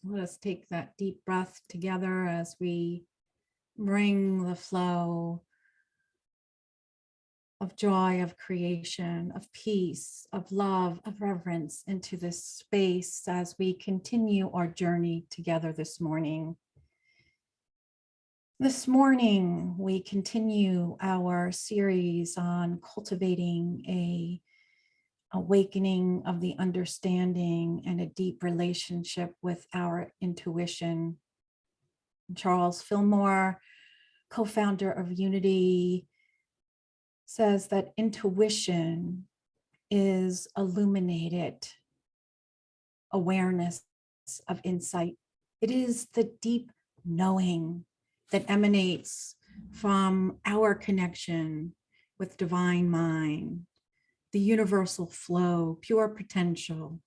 Let us take that deep breath together as we bring the flow of joy, of creation, of peace, of love, of reverence into this space as we continue our journey together this morning. This morning, we continue our series on cultivating a awakening of the understanding and a deep relationship with our intuition. Charles Fillmore, co-founder of Unity, says that intuition is illuminated awareness of insight. It is the deep knowing that emanates from our connection with divine mind, the universal flow, pure potential.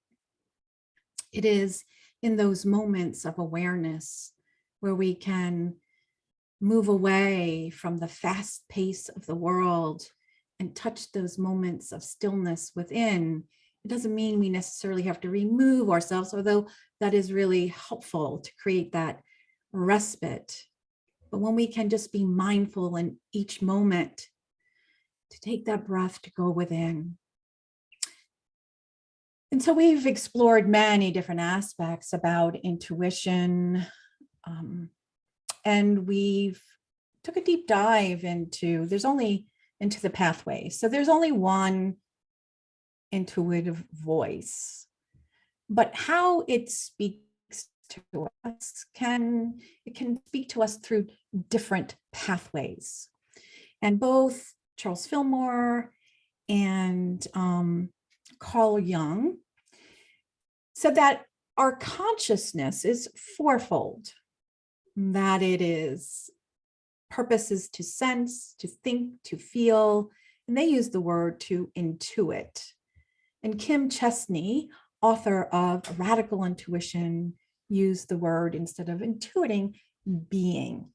It is in those moments of awareness where we can move away from the fast pace of the world and touch those moments of stillness within. It doesn't mean we necessarily have to remove ourselves, although that is really helpful to create that respite. But when we can just be mindful in each moment, to take that breath to go within. And so we've explored many different aspects about intuition, and we've took a deep dive into the pathway. So there's only one intuitive voice, but how it speaks to us can speak to us through different pathways. And both Charles Fillmore and Carl Jung said that our consciousness is fourfold, that it is purposes to sense, to think, to feel, and they use the word to intuit. And Kim Chesney, author of Radical Intuition, used the word, instead of intuiting, being.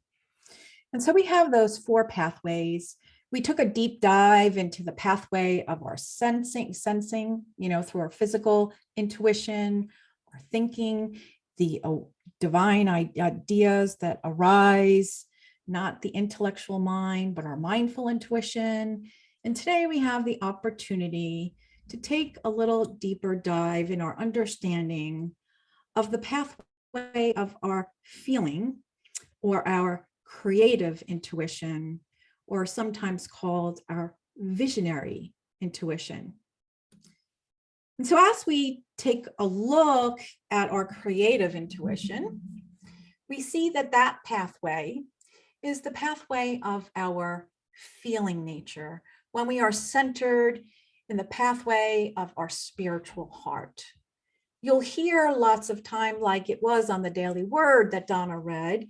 And so we have those four pathways. We took a deep dive into the pathway of our sensing, through our physical intuition, our thinking, the divine ideas that arise, not the intellectual mind, but our mindful intuition. And today we have the opportunity to take a little deeper dive in our understanding of the pathway of our feeling, or our creative intuition, or sometimes called our visionary intuition. And so as we take a look at our creative intuition, we see that that pathway is the pathway of our feeling nature, when we are centered in the pathway of our spiritual heart. You'll hear lots of time, like it was on the daily word that Donna read.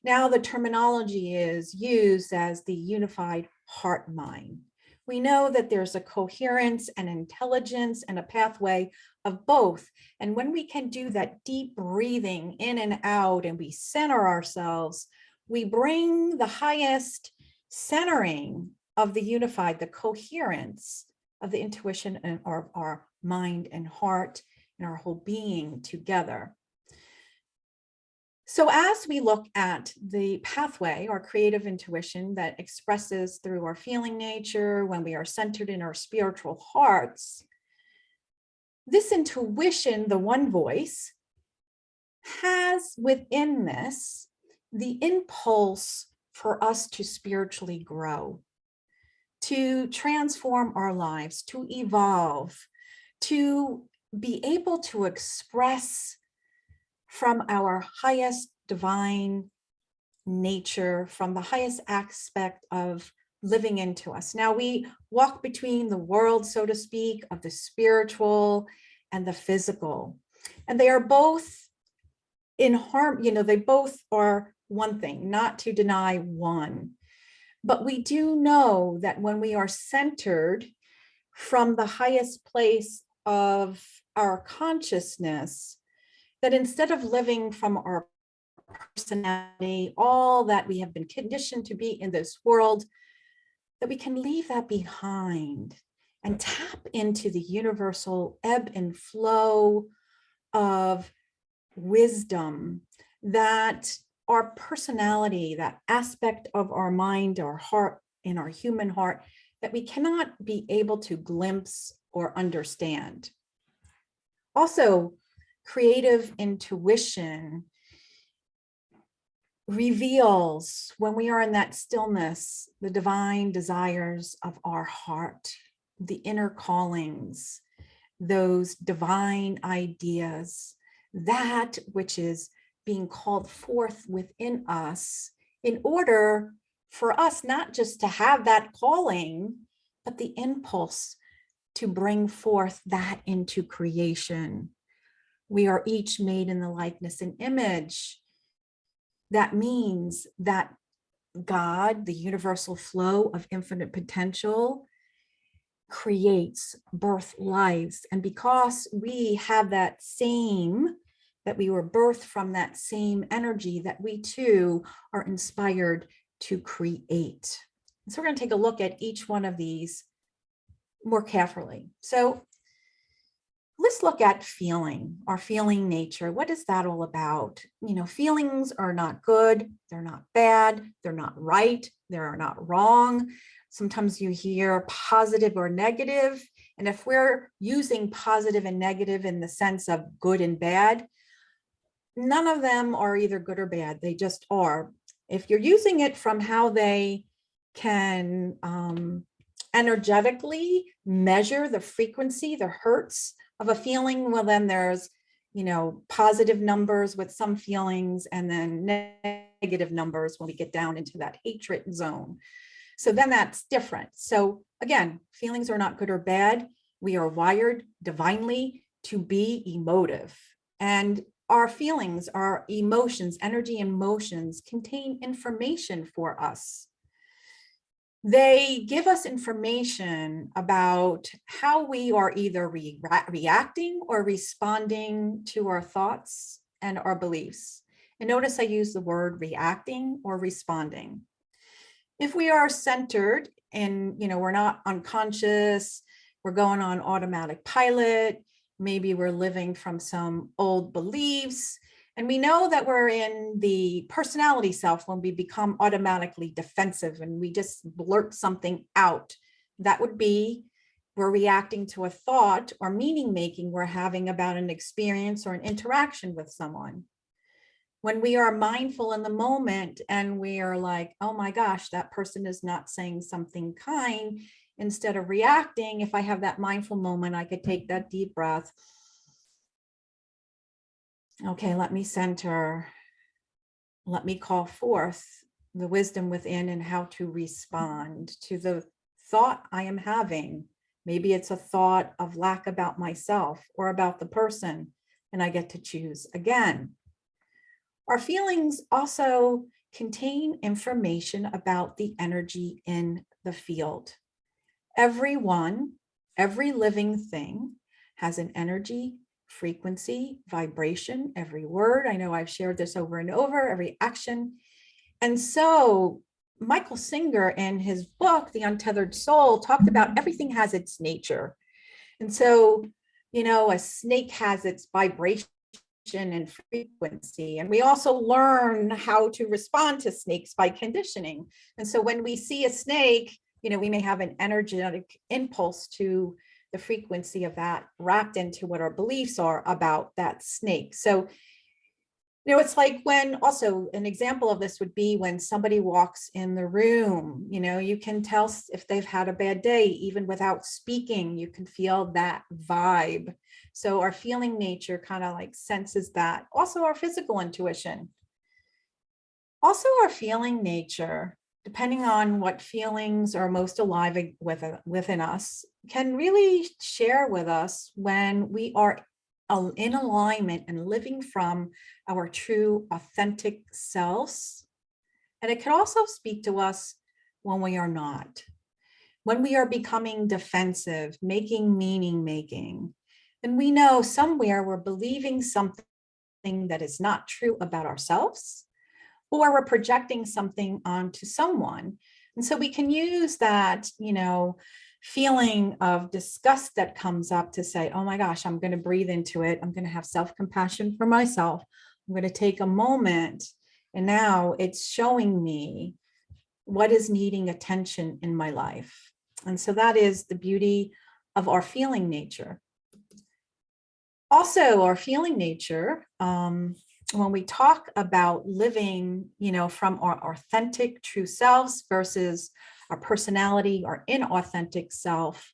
Now the terminology is used as the unified heart mind. We know that there's a coherence and intelligence and a pathway of both. And when we can do that deep breathing in and out, and we center ourselves, we bring the highest centering of the unified, the coherence of the intuition and our mind and heart and our whole being together. So as we look at the pathway, our creative intuition that expresses through our feeling nature when we are centered in our spiritual hearts, this intuition, the one voice, has within this the impulse for us to spiritually grow, to transform our lives, to evolve, to be able to express from our highest divine nature, from the highest aspect of living into us. Now we walk between the world, so to speak, of the spiritual and the physical, and they are both in harmony. They both are one thing, not to deny one. But we do know that when we are centered from the highest place of our consciousness, that instead of living from our personality, all that we have been conditioned to be in this world, that we can leave that behind and tap into the universal ebb and flow of wisdom, that our personality, that aspect of our mind, our heart, and our human heart that we cannot be able to glimpse or understand. Also, creative intuition reveals, when we are in that stillness, the divine desires of our heart, the inner callings, those divine ideas, that which is being called forth within us in order for us not just to have that calling, but the impulse to bring forth that into creation. We are each made in the likeness and image. That means that God, the universal flow of infinite potential, creates birth lives. And because we have that same, that we were birthed from that same energy, that we too are inspired to create. So we're going to take a look at each one of these more carefully. So let's look at feeling, our feeling nature. What is that all about? You know, feelings are not good, they're not bad, they're not right, they're not wrong. Sometimes you hear positive or negative. And if we're using positive and negative in the sense of good and bad, none of them are either good or bad. They just are. If you're using it from how they can energetically measure the frequency, the hertz of a feeling, well, then there's, you know, positive numbers with some feelings and then negative numbers when we get down into that hatred zone. So then that's different. So again, feelings are not good or bad. We are wired divinely to be emotive. And our feelings, our emotions, energy and emotions contain information for us. They give us information about how we are either reacting or responding to our thoughts and our beliefs. And notice I use the word reacting or responding. If we are centered and, you know, we're not unconscious, we're going on automatic pilot, maybe we're living from some old beliefs, and we know that we're in the personality self when we become automatically defensive and we just blurt something out. That would be, we're reacting to a thought or meaning making we're having about an experience or an interaction with someone. When we are mindful in the moment and we are like, oh my gosh, that person is not saying something kind, instead of reacting, if I have that mindful moment, I could take that deep breath. Okay, let me center. Let me call forth the wisdom within and how to respond to the thought I am having. Maybe it's a thought of lack about myself or about the person, and I get to choose again. Our feelings also contain information about the energy in the field. Everyone, every living thing has an energy, frequency, vibration, every word. I know I've shared this over and over, every action. And so Michael Singer in his book, The Untethered Soul, talked about everything has its nature. And so, you know, a snake has its vibration and frequency. And we also learn how to respond to snakes by conditioning. And so when we see a snake, you know, we may have an energetic impulse to the frequency of that wrapped into what our beliefs are about that snake. So, you know, it's like when, also an example of this would be when somebody walks in the room, you know, you can tell if they've had a bad day, even without speaking, you can feel that vibe. So our feeling nature kind of like senses that. Also our physical intuition. Also our feeling nature, depending on what feelings are most alive within us, can really share with us when we are in alignment and living from our true authentic selves. And it can also speak to us when we are not, when we are becoming defensive, making meaning making. And we know somewhere we're believing something that is not true about ourselves, or we're projecting something onto someone. And so we can use that, you know, feeling of disgust that comes up, to say, oh my gosh, I'm going to breathe into it. I'm going to have self-compassion for myself. I'm going to take a moment. And now it's showing me what is needing attention in my life. And so that is the beauty of our feeling nature. Also, our feeling nature, when we talk about living, from our authentic true selves versus our personality, our inauthentic self,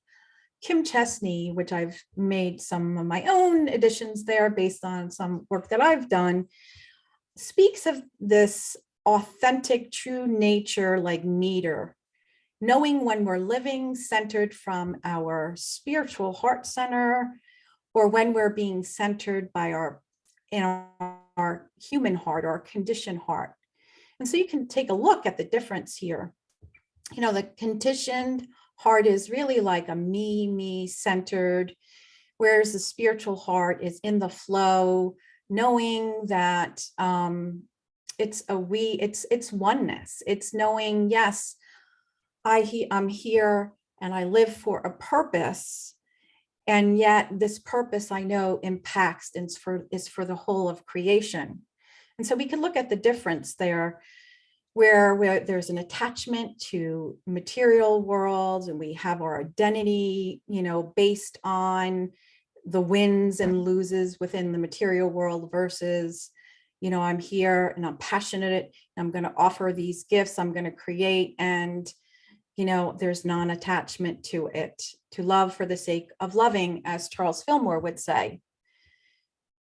Kim Chesney, which I've made some of my own additions there based on some work that I've done, speaks of this authentic true nature like meter, knowing when we're living centered from our spiritual heart center, or when we're being centered by our human heart or conditioned heart. And so you can take a look at the difference here. The conditioned heart is really like a me centered, whereas the spiritual heart is in the flow, knowing that it's oneness. It's knowing, yes, I'm here and I live for a purpose. And yet this purpose I know impacts and is for the whole of creation. And so we can look at the difference there, where there's an attachment to material worlds, and we have our identity, based on the wins and loses within the material world versus, I'm here and I'm passionate. I'm going to offer these gifts. I'm going to create, and there's non-attachment to it, to love for the sake of loving, as Charles Fillmore would say.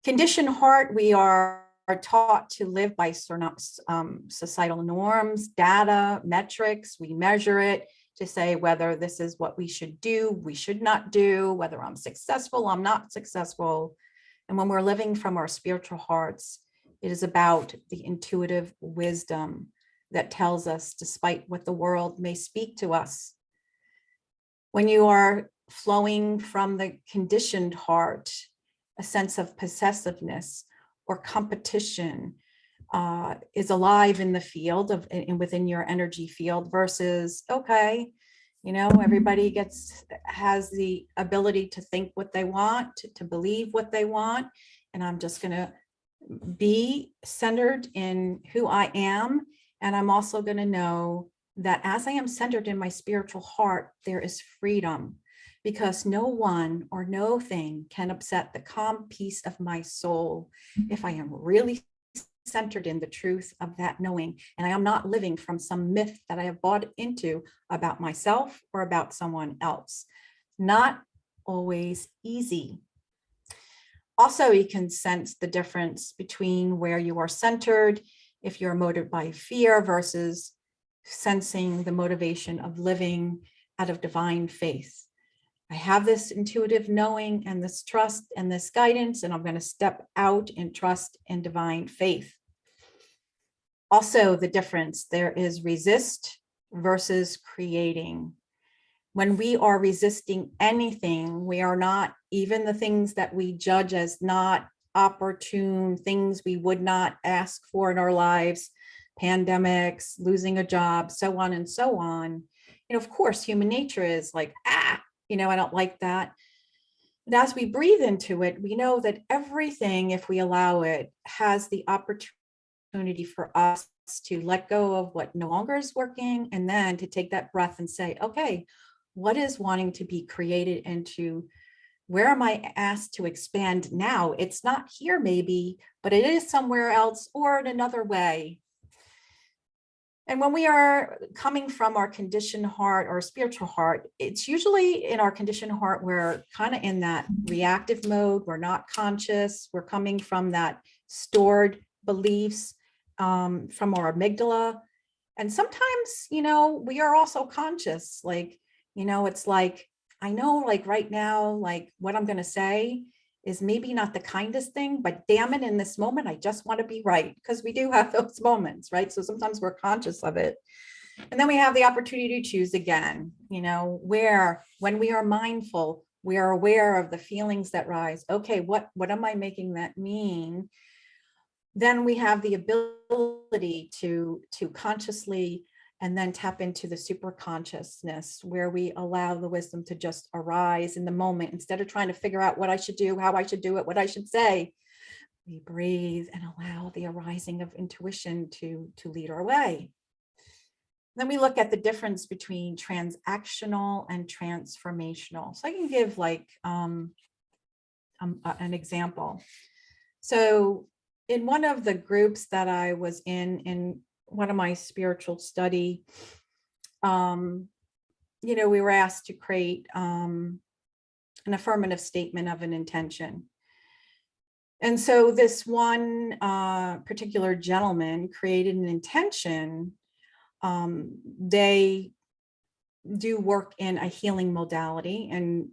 Conditioned heart, we are taught to live by societal norms, data, metrics. We measure it to say whether this is what we should do, we should not do, whether I'm successful, I'm not successful. And when we're living from our spiritual hearts, it is about the intuitive wisdom that tells us, despite what the world may speak to us. When you are flowing from the conditioned heart, a sense of possessiveness or competition is alive in the field and within your energy field, versus, okay, everybody has the ability to think what they want, to believe what they want, and I'm just going to be centered in who I am. And I'm also going to know that as I am centered in my spiritual heart, there is freedom, because no one or no thing can upset the calm peace of my soul if I am really centered in the truth of that knowing. And I am not living from some myth that I have bought into about myself or about someone else. Not always easy. Also, you can sense the difference between where you are centered, if you're motivated by fear, versus sensing the motivation of living out of divine faith. I have this intuitive knowing and this trust and this guidance, and I'm going to step out in trust and divine faith. Also, the difference, there is resist versus creating. When we are resisting anything, we are not, even the things that we judge as not opportune, things we would not ask for in our lives, pandemics, losing a job, so on and so on. Of course, human nature is like, I don't like that. And as we breathe into it, we know that everything, if we allow it, has the opportunity for us to let go of what no longer is working, and then to take that breath and say, okay, what is wanting to be created into? Where am I asked to expand now? It's not here maybe, but it is somewhere else or in another way. And when we are coming from our conditioned heart or spiritual heart, it's usually in our conditioned heart, we're kind of in that reactive mode. We're not conscious. We're coming from that stored beliefs from our amygdala. And sometimes, we are also conscious, like, it's like, I know, like right now, like what I'm going to say is maybe not the kindest thing, but damn it, in this moment, I just want to be right, because we do have those moments, right? So sometimes we're conscious of it. And then we have the opportunity to choose again, where when we are mindful, we are aware of the feelings that rise. Okay, what am I making that mean? Then we have the ability to consciously and then tap into the super consciousness where we allow the wisdom to just arise in the moment instead of trying to figure out what I should do, how I should do it, what I should say. We breathe and allow the arising of intuition to lead our way. Then we look at the difference between transactional and transformational. So I can give like an example. So in one of the groups that I was in one of my spiritual study, we were asked to create an affirmative statement of an intention. And so this one particular gentleman created an intention. They do work in a healing modality, and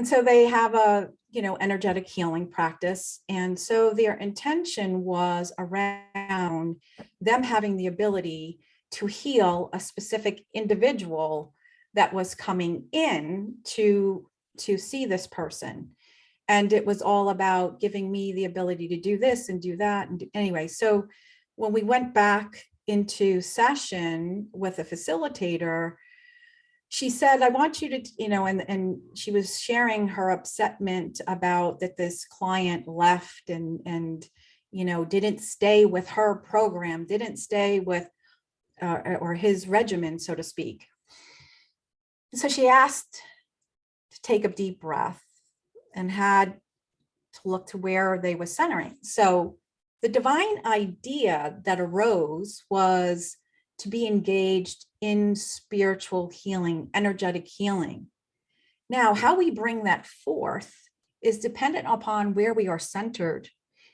so they have a energetic healing practice. And so their intention was around them having the ability to heal a specific individual that was coming in to see this person. And it was all about giving me the ability to do this and do that. And anyway, so when we went back into session with a facilitator, she said, I want you to, and she was sharing her upsetment about that this client left and didn't stay with her program, didn't stay with, or his regimen, so to speak. So she asked to take a deep breath and had to look to where they were centering. So the divine idea that arose was to be engaged in spiritual healing, energetic healing. Now, how we bring that forth is dependent upon where we are centered.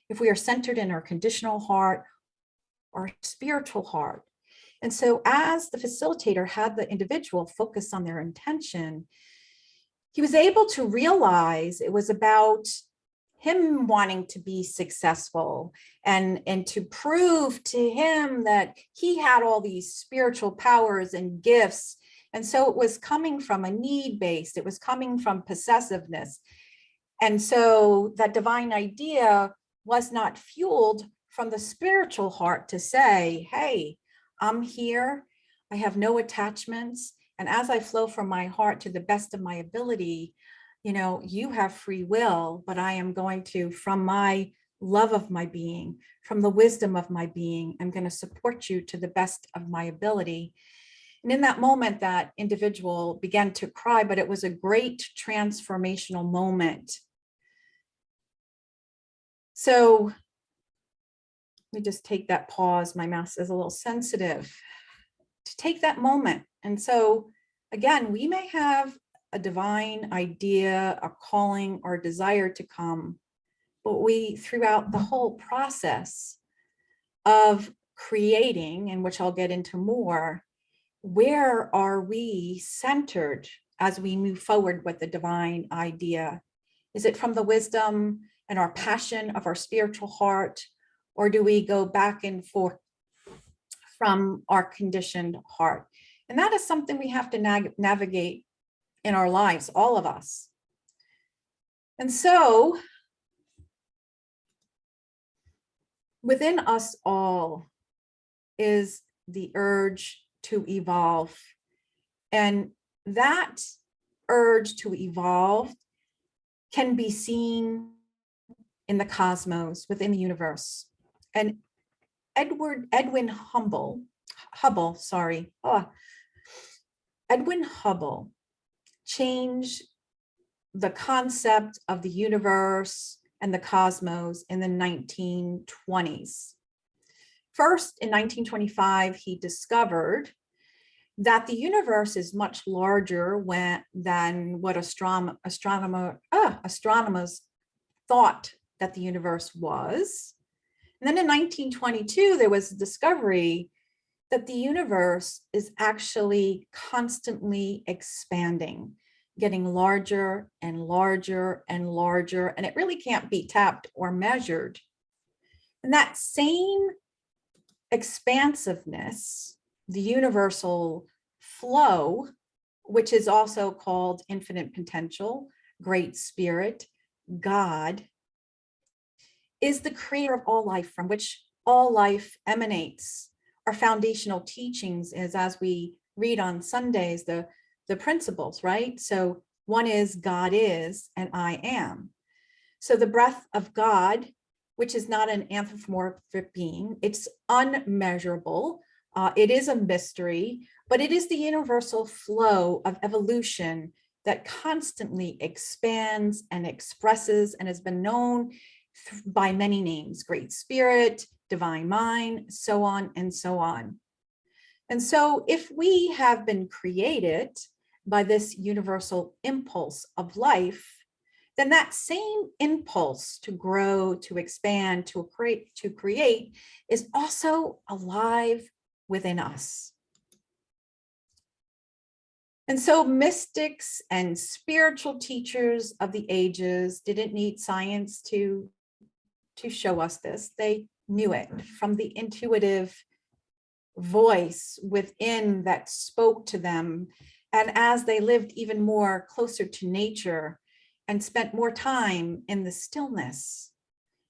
If we are centered in our conditional heart or spiritual heart. And so as the facilitator had the individual focus on their intention, he was able to realize it was about him wanting to be successful and to prove to him that he had all these spiritual powers and gifts. And so it was coming from a need-based, it was coming from possessiveness. And so that divine idea was not fueled from the spiritual heart to say, hey, I'm here, I have no attachments. And as I flow from my heart to the best of my ability, you have free will, but I am going to, from my love of my being, from the wisdom of my being, I'm going to support you to the best of my ability. And in that moment, that individual began to cry, but it was a great transformational moment. So let me just take that pause. My mouth is a little sensitive to take that moment. And so again, we may have a divine idea, a calling, or desire to come, but we, throughout the whole process of creating, and which I'll get into more, where are we centered as we move forward with the divine idea? Is it from the wisdom and our passion of our spiritual heart, or do we go back and forth from our conditioned heart? And that is something we have to navigate in our lives, all of us. And so within us all is the urge to evolve. And that urge to evolve can be seen in the cosmos, within the universe. And Edwin Hubble changed the concept of the universe and the cosmos in the 1920s. First, in 1925, he discovered that the universe is much larger than what astronomers thought that the universe was. And then in 1922, there was a discovery that the universe is actually constantly expanding, getting larger and larger and larger, and it really can't be tapped or measured. And that same expansiveness, the universal flow, which is also called infinite potential, great spirit, God, is the creator of all life, from which all life emanates. our foundational teachings is, as we read on Sundays, the principles, right? So one is God is and I am. So the breath of God, which is not an anthropomorphic being, it's unmeasurable. It is a mystery, but it is the universal flow of evolution that constantly expands and expresses and has been known by many names: Great Spirit, Divine Mind, so on and so on. And so if we have been created by this universal impulse of life, then that same impulse to grow, to expand, to create is also alive within us. And so mystics and spiritual teachers of the ages didn't need science to show us this. They knew it from the intuitive voice within that spoke to them. And as they lived even more closer to nature and spent more time in the stillness.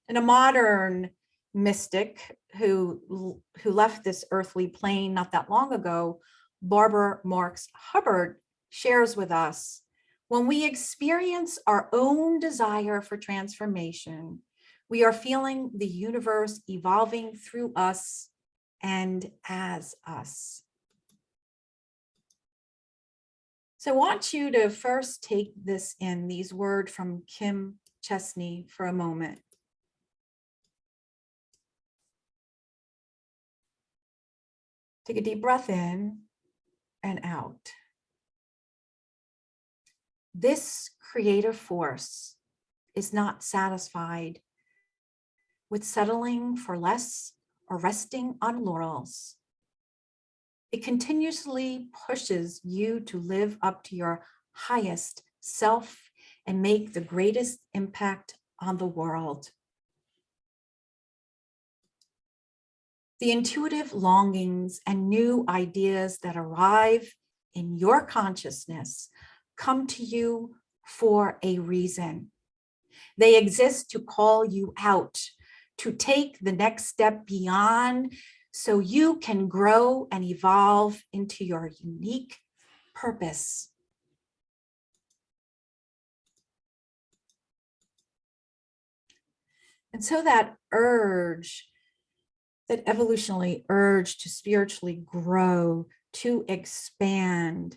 And a modern mystic who left this earthly plane not that long ago, Barbara Marx Hubbard, shares with us, when we experience our own desire for transformation, we are feeling the universe evolving through us and as us. So I want you to first take this in, these words from Kim Chesney, for a moment. Take a deep breath in and out. This creative force is not satisfied with settling for less or resting on laurels. It continuously pushes you to live up to your highest self and make the greatest impact on the world. The intuitive longings and new ideas that arrive in your consciousness come to you for a reason. They exist to call you out, to take the next step beyond, so you can grow and evolve into your unique purpose. And so that urge, that evolutionary urge to spiritually grow, to expand,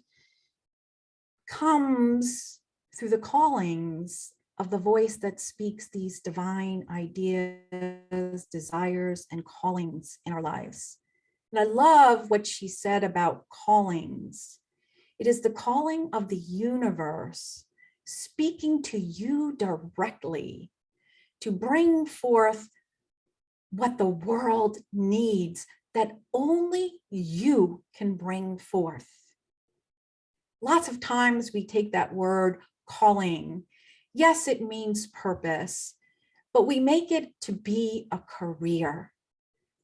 comes through the callings of the voice that speaks these divine ideas, desires, and callings in our lives. And I love what she said about callings. It is the calling of the universe speaking to you directly to bring forth what the world needs that only you can bring forth. Lots of times we take that word calling. Yes, it means purpose, but we make it to be a career.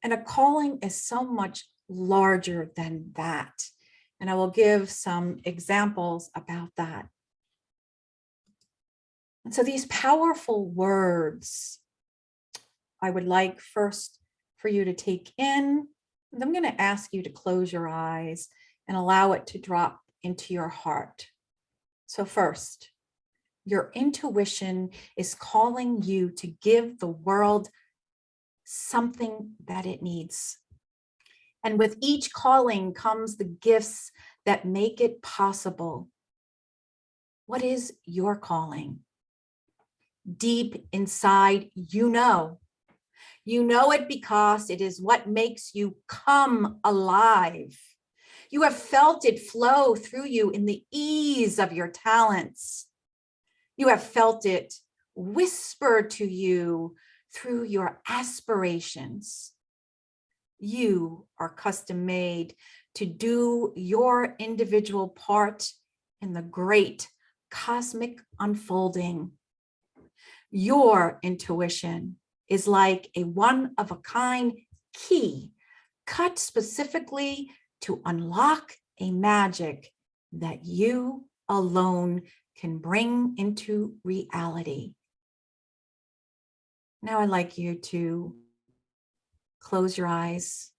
And a calling is so much larger than that. And I will give some examples about that. And so these powerful words, I would like first for you to take in. And I'm going to ask you to close your eyes and allow it to drop into your heart. So first, your intuition is calling you to give the world something that it needs. And with each calling comes the gifts that make it possible. What is your calling? Deep inside, you know. You know it because it is what makes you come alive. You have felt it flow through you in the ease of your talents. You have felt it whisper to you through your aspirations. You are custom made to do your individual part in the great cosmic unfolding. Your intuition is like a one-of-a-kind key cut specifically to unlock a magic that you alone can bring into reality. Now I'd like you to close your eyes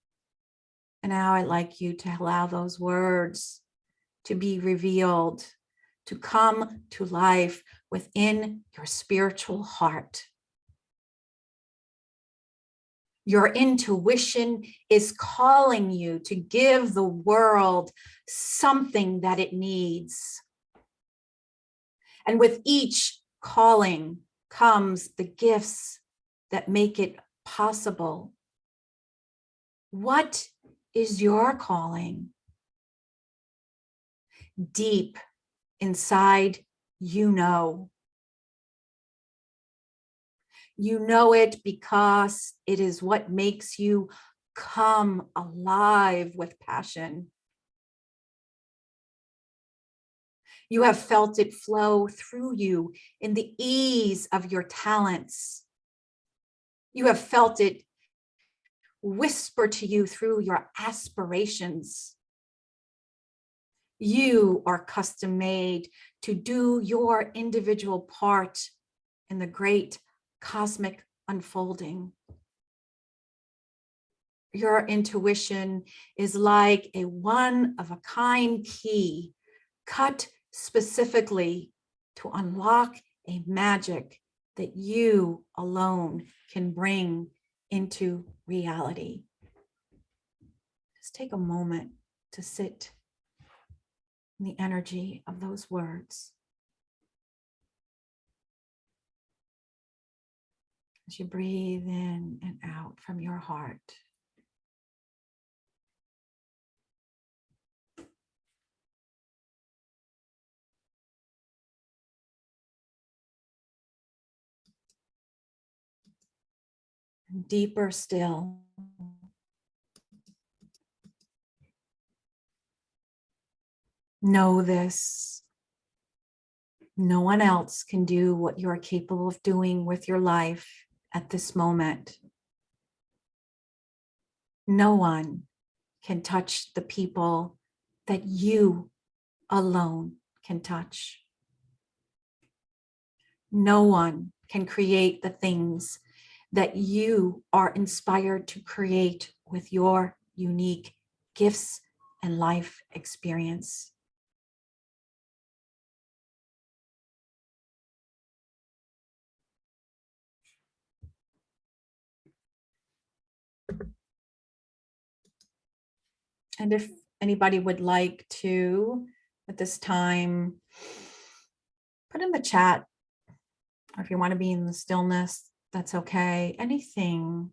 And now I'd like you to allow those words to be revealed, to come to life within your spiritual heart. Your intuition is calling you to give the world something that it needs. And with each calling comes the gifts that make it possible. What is your calling? Deep inside, you know. You know it because it is what makes you come alive with passion. You have felt it flow through you in the ease of your talents. You have felt it whisper to you through your aspirations. You are custom made to do your individual part in the great cosmic unfolding. Your intuition is like a one-of-a-kind key cut specifically to unlock a magic that you alone can bring into reality. Just take a moment to sit in the energy of those words. As you breathe in and out from your heart. And deeper still. Know this. No one else can do what you are capable of doing with your life at this moment. No one can touch the people that you alone can touch. No one can create the things that you are inspired to create with your unique gifts and life experience. And if anybody would like to, at this time, put in the chat, or if you want to be in the stillness, that's okay. Anything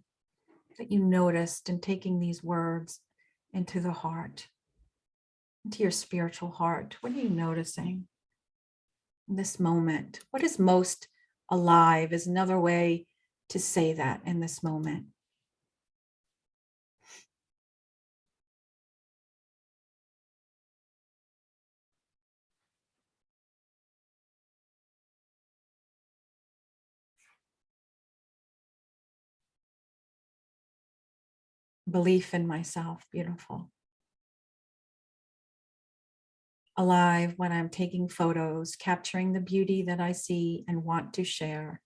that you noticed in taking these words into the heart, into your spiritual heart. What are you noticing in this moment? What is most alive is another way to say that in this moment. Belief in myself, beautiful. Alive when I'm taking photos, capturing the beauty that I see and want to share.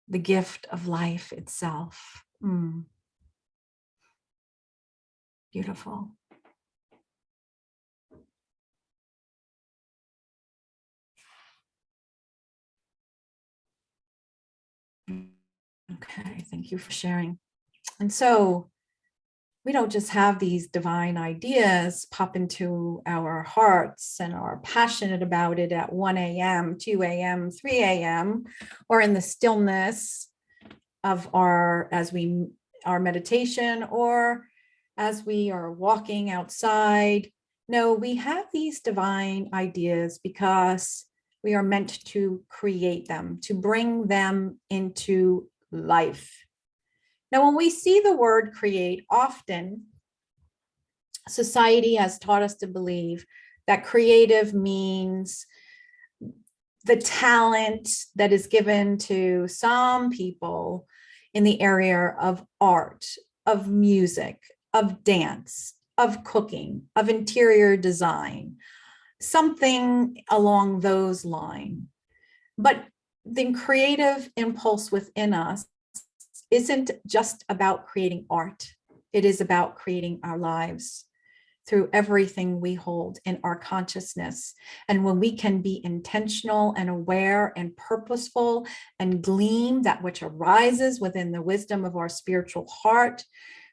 The gift of life itself. Beautiful. Okay, thank you for sharing. And so we don't just have these divine ideas pop into our hearts and are passionate about it at 1 a.m., 2 a.m., 3 a.m., or in the stillness of our meditation, or as we are walking outside. No, we have these divine ideas because we are meant to create them, to bring them into life. Now, when we see the word create, often society has taught us to believe that creative means the talent that is given to some people in the area of art, of music, of dance, of cooking, of interior design, something along those lines. But the creative impulse within us isn't just about creating art. It is about creating our lives through everything we hold in our consciousness. And when we can be intentional and aware and purposeful and glean that which arises within the wisdom of our spiritual heart,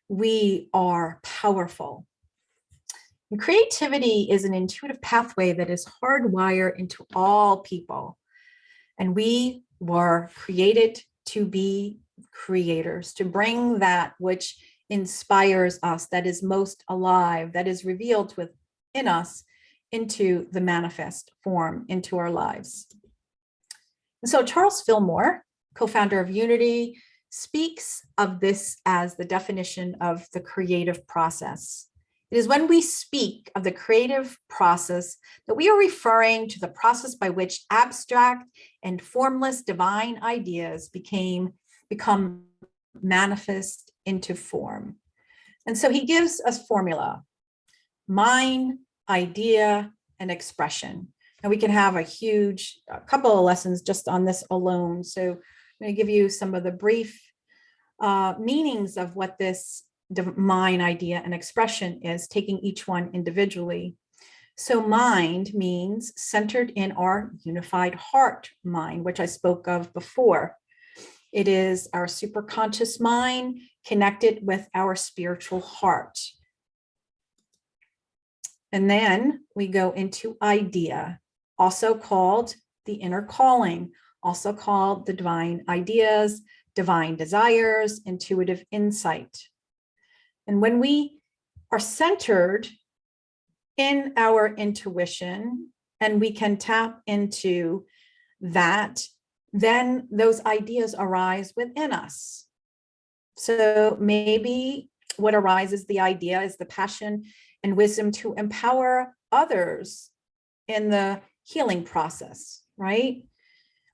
we are powerful. And creativity is an intuitive pathway that is hardwired into all people. And we were created to be creators, to bring that which inspires us, that is most alive, that is revealed within us into the manifest form, into our lives. And so Charles Fillmore, co-founder of Unity, speaks of this as the definition of the creative process. It is when we speak of the creative process that we are referring to the process by which abstract and formless divine ideas become manifest into form. And so he gives us formula: mind, idea, and expression. And we can have a couple of lessons just on this alone. So I'm going to give you some of the brief meanings of what this mind, idea, and expression is, taking each one individually. So mind means centered in our unified heart mind, which I spoke of before. It is our superconscious mind connected with our spiritual heart. And then we go into idea, also called the inner calling, also called the divine ideas, divine desires, intuitive insight. And when we are centered in our intuition and we can tap into that, then those ideas arise within us. So maybe what arises, the idea, is the passion and wisdom to empower others in the healing process, right?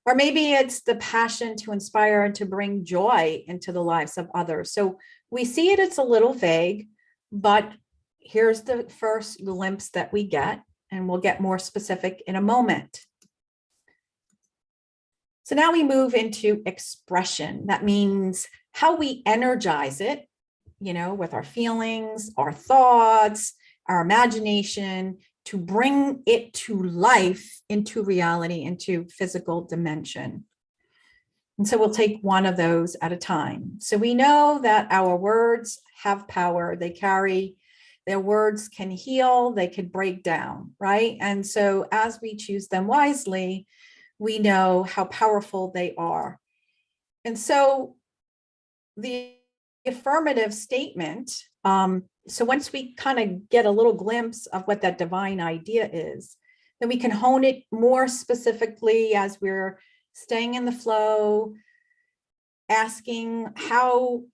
Or maybe it's the passion to inspire and to bring joy into the lives of others. So we see it's a little vague, but here's the first glimpse that we get, and we'll get more specific in a moment. So now we move into expression. That means how we energize it, with our feelings, our thoughts, our imagination, to bring it to life, into reality, into physical dimension. And so we'll take one of those at a time. So we know that our words have power. Their words can heal, they can break down, right? And so as we choose them wisely, we know how powerful they are. And so the affirmative statement, so once we kind of get a little glimpse of what that divine idea is, then we can hone it more specifically as we're staying in the flow, asking, how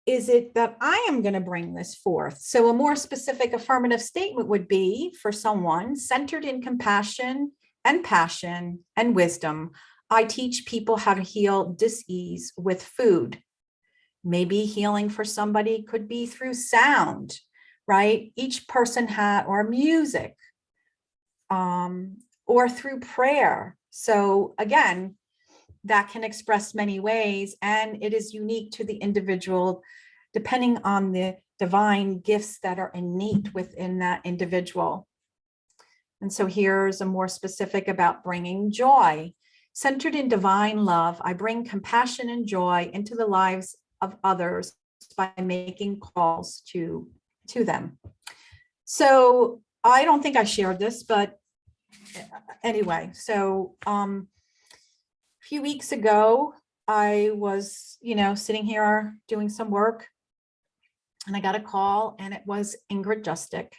is it that I am going to bring this forth? So a more specific affirmative statement would be, for someone centered in compassion and passion and wisdom, I teach people how to heal dis-ease with food. Maybe healing for somebody could be through sound, right? Each person or music, or through prayer. So again, that can express many ways, and it is unique to the individual, depending on the divine gifts that are innate within that individual. And so here's a more specific about bringing joy. Centered in divine love, I bring compassion and joy into the lives of others by making calls to them. So I don't think I shared this, but anyway, so a few weeks ago, I was, sitting here doing some work, and I got a call, and it was Ingrid Justick.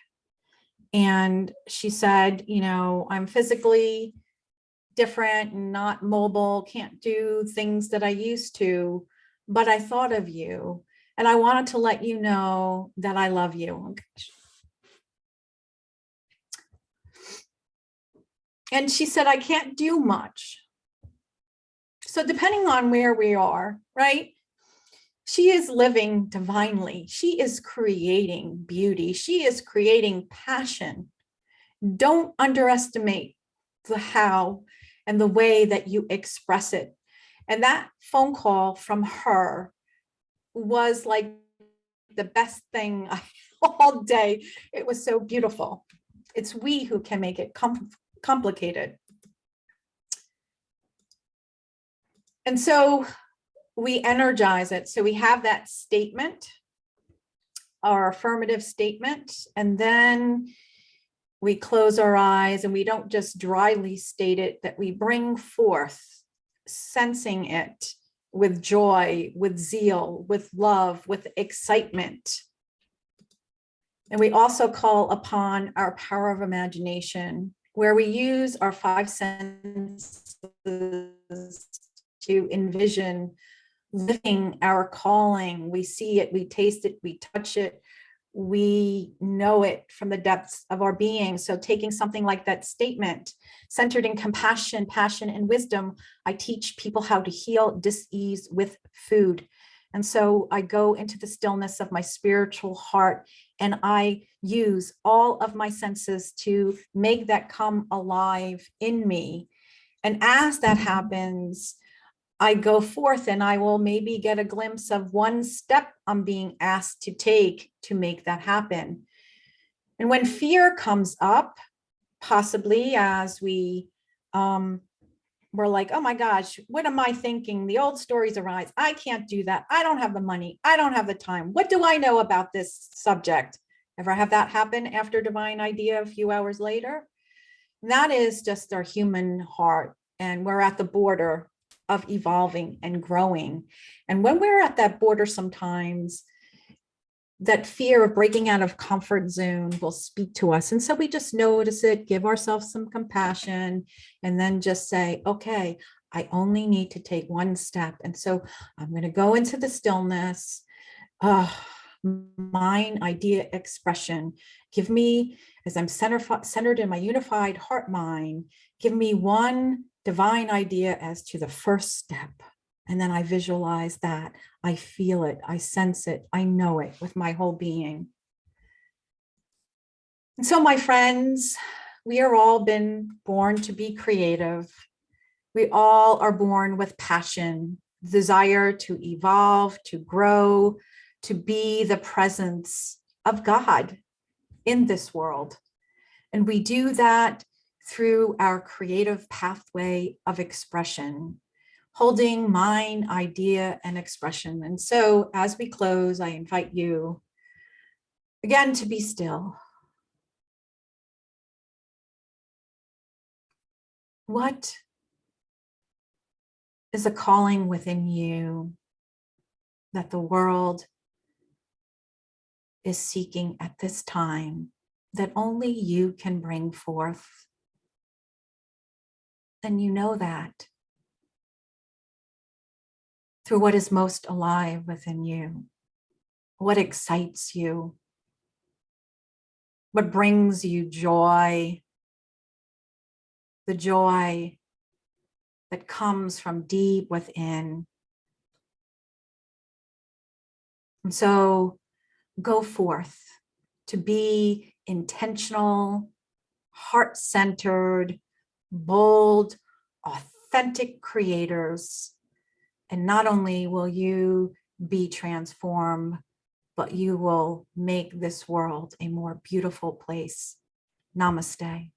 And she said, I'm physically different and not mobile, can't do things that I used to, but I thought of you, and I wanted to let you know that I love you. And she said, I can't do much. So depending on where we are, right? She is living divinely. She is creating beauty. She is creating passion. Don't underestimate the how and the way that you express it. And that phone call from her was like the best thing all day. It was so beautiful. It's we who can make it complicated. And so we energize it. So we have that statement, our affirmative statement, and then we close our eyes and we don't just dryly state it, that we bring forth, sensing it with joy, with zeal, with love, with excitement. And we also call upon our power of imagination, where we use our 5 senses to envision living our calling. We see it, we taste it, we touch it, we know it from the depths of our being. So taking something like that statement, centered in compassion, passion, and wisdom, I teach people how to heal dis-ease with food. And so I go into the stillness of my spiritual heart and I use all of my senses to make that come alive in me. And as that happens, I go forth and I will maybe get a glimpse of one step I'm being asked to take to make that happen. And when fear comes up, possibly as we're like, oh my gosh, what am I thinking? The old stories arise. I can't do that. I don't have the money. I don't have the time. What do I know about this subject? Ever have that happen after divine idea a few hours later? And that is just our human heart. And we're at the border of evolving and growing. And when we're at that border, sometimes that fear of breaking out of comfort zone will speak to us. And so we just notice it, give ourselves some compassion, and then just say, okay, I only need to take one step. And so I'm going to go into the stillness, mind, idea, expression. Give me, as I'm centered in my unified heart mind, give me one divine idea as to the first step. And then I visualize that, I feel it, I sense it, I know it with my whole being. And so my friends, we are all been born to be creative. We all are born with passion, desire to evolve, to grow, to be the presence of God in this world. And we do that through our creative pathway of expression, holding mind, idea, and expression. And so as we close, I invite you again to be still. What is a calling within you that the world is seeking at this time that only you can bring forth? And you know that through what is most alive within you, what excites you, what brings you joy, the joy that comes from deep within. And so go forth to be intentional, heart-centered, bold, authentic creators. And not only will you be transformed, but you will make this world a more beautiful place. Namaste.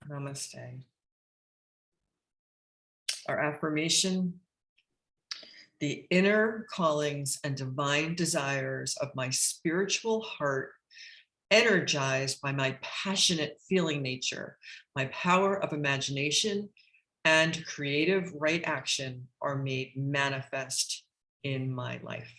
Namaste. Our affirmation: the inner callings and divine desires of my spiritual heart, energized by my passionate feeling nature, my power of imagination, and creative right action, are made manifest in my life.